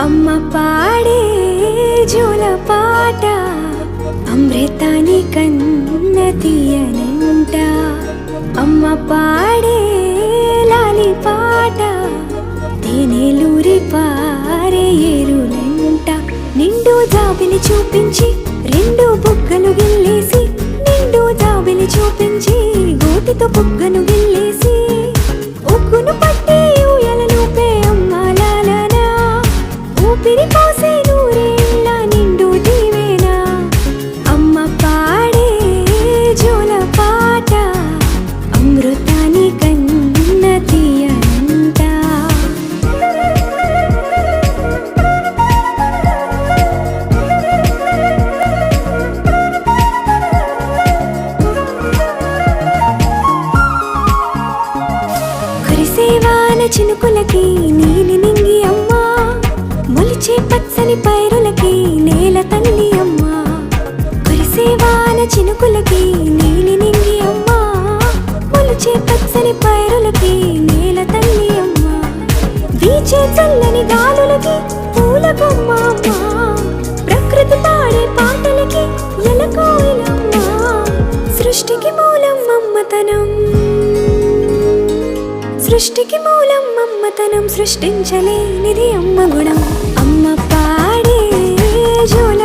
అమ్మ పాడే జోల పాట అమృతాని కన్న తీయనంట. అమ్మ పాడే లాలి పాట తేనెలూరి పారే ఏరులంట. నిండు జాబిలి చూపించి రెండు బుగ్గలు గిల్లేసి, నిండు జాబిలి చూపించి గోటితో బుగ్గను గిల్లేసి, ఉగ్గును పట్టి ఊయలలూపే అమ్మ లాలనా, ఊపిరి పోసే నూరేళ్ళ నిండు దీవేనా. అమ్మ పాడే జోల పాట అమృతాని కన్న తీయనంట. కురిసేవాన చినుకులకి నీలి నింగి అమ్మ, మొలిచే పచ్చని పైరులకి నేల తల్లి అమ్మ. కురిసేవాన చినుకులకి నీలి నింగి అమ్మ, మొలిచే పచ్చని పైరులకి నేల తల్లి అమ్మ. వీచే చల్లని గాలులకి పూల బొమ్మ అమ్మ, ప్రకృతి పాడే పాటలకి ఎలకోయిలమ్మ. సృష్టికి మూలం అమ్మతనం, సృష్టికి మూలం అమ్మతనం, సృష్టించలేనిది అమ్మ గుణం. అమ్మ పాడే జోల